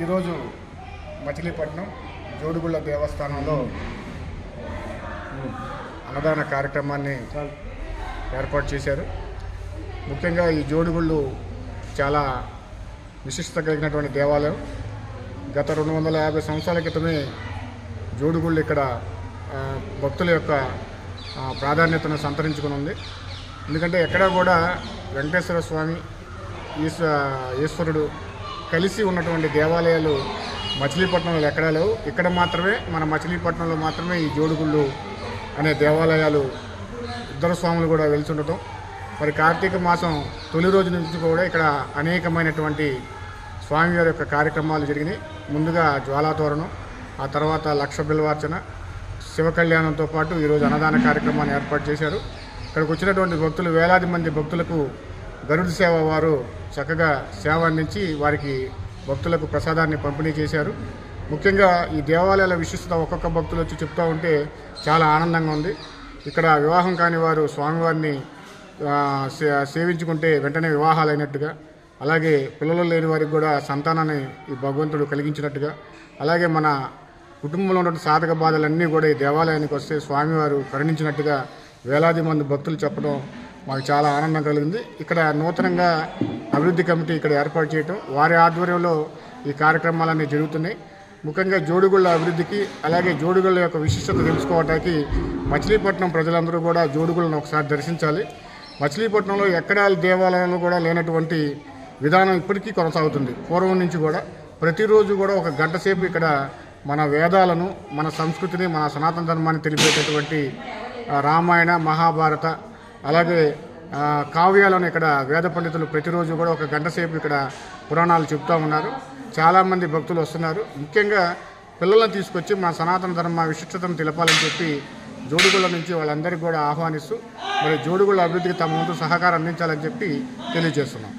ఈరోజు మచిలీపట్నం జోడుగుళ్ళ దేవస్థానంలో అన్నదాన కార్యక్రమాన్ని ఏర్పాటు చేశారు. ముఖ్యంగా ఈ జోడుగుళ్ళు చాలా విశిష్టత కలిగినటువంటి దేవాలయం. గత 250 సంవత్సరాల క్రితమే జోడుగుళ్ళు ఇక్కడ భక్తుల యొక్క ప్రాధాన్యతను సంతరించుకుని ఉంది. ఎందుకంటే ఎక్కడా కూడా వెంకటేశ్వర స్వామి ఈశ్వరుడు కలిసి ఉన్నటువంటి దేవాలయాలు మచిలీపట్నంలో ఎక్కడా లేవు. ఇక్కడ మాత్రమే, మన మచిలీపట్నంలో మాత్రమే ఈ జోడుగుళ్ళు అనే దేవాలయాలు ఇద్దరు స్వాములు కూడా వెలిసి ఉండటం. మరి కార్తీక మాసం తొలి రోజు నుంచి కూడా ఇక్కడ అనేకమైనటువంటి స్వామివారి యొక్క కార్యక్రమాలు జరిగినాయి. ముందుగా జ్వాలాతోరణం, ఆ తర్వాత లక్ష బిల్వార్చన, శివ కళ్యాణంతో పాటు ఈరోజు అన్నదాన కార్యక్రమాన్ని ఏర్పాటు చేశారు. ఇక్కడికి వచ్చినటువంటి భక్తులు, వేలాది మంది భక్తులకు గరుడ సేవ వారు చక్కగా సేవ అందించి వారికి భక్తులకు ప్రసాదాన్ని పంపిణీ చేశారు. ముఖ్యంగా ఈ దేవాలయాల విశిష్టత ఒక్కొక్క భక్తులు వచ్చి చెప్తూ ఉంటే చాలా ఆనందంగా ఉంది. ఇక్కడ వివాహం కాని వారు స్వామివారిని సేవించుకుంటే వెంటనే వివాహాలు అయినట్టుగా, అలాగే పిల్లలు లేని వారికి కూడా సంతానాన్ని ఈ భగవంతుడు కలిగించినట్టుగా, అలాగే మన కుటుంబంలో ఉన్న సాధక బాధలన్నీ కూడా ఈ దేవాలయానికి వస్తే స్వామివారు కరుణించినట్టుగా వేలాది మంది భక్తులు చెప్పడం మాకు చాలా ఆనందం కలిగింది. ఇక్కడ నూతనంగా అభివృద్ధి కమిటీ ఇక్కడ ఏర్పాటు చేయటం, వారి ఆధ్వర్యంలో ఈ కార్యక్రమాలన్నీ జరుగుతున్నాయి. ముఖ్యంగా జోడుగుళ్ళ అభివృద్ధికి, అలాగే జోడుగుళ్ళ యొక్క విశిష్టత తెలుసుకోవడానికి మచిలీపట్నం ప్రజలందరూ కూడా జోడుగుళ్ళను ఒకసారి దర్శించాలి. మచిలీపట్నంలో ఎక్కడ దేవాలయంలో కూడా లేనటువంటి విధానం ఇప్పటికీ కొనసాగుతుంది. పూర్వం నుంచి కూడా ప్రతిరోజు కూడా ఒక గంట సేపు ఇక్కడ మన వేదాలను, మన సంస్కృతిని, మన సనాతన ధర్మాన్ని తెలిపేటటువంటి రామాయణ, మహాభారత, అలాగే కావ్యాలను ఇక్కడ వేద పండితులు ప్రతిరోజు కూడా ఒక గంట సేపు ఇక్కడ పురాణాలు చెప్తూ ఉన్నారు. చాలామంది భక్తులు వస్తున్నారు. ముఖ్యంగా పిల్లలను తీసుకొచ్చి మన సనాతన ధర్మ విశిష్టతను తెలపాలని చెప్పి జోడుగుళ్ళ నుంచి వాళ్ళందరికీ కూడా ఆహ్వానిస్తూ మరి జోడుగుళ్ళ అభివృద్ధికి తమ వంతు సహకారం అందించాలని చెప్పి తెలియజేస్తున్నాం.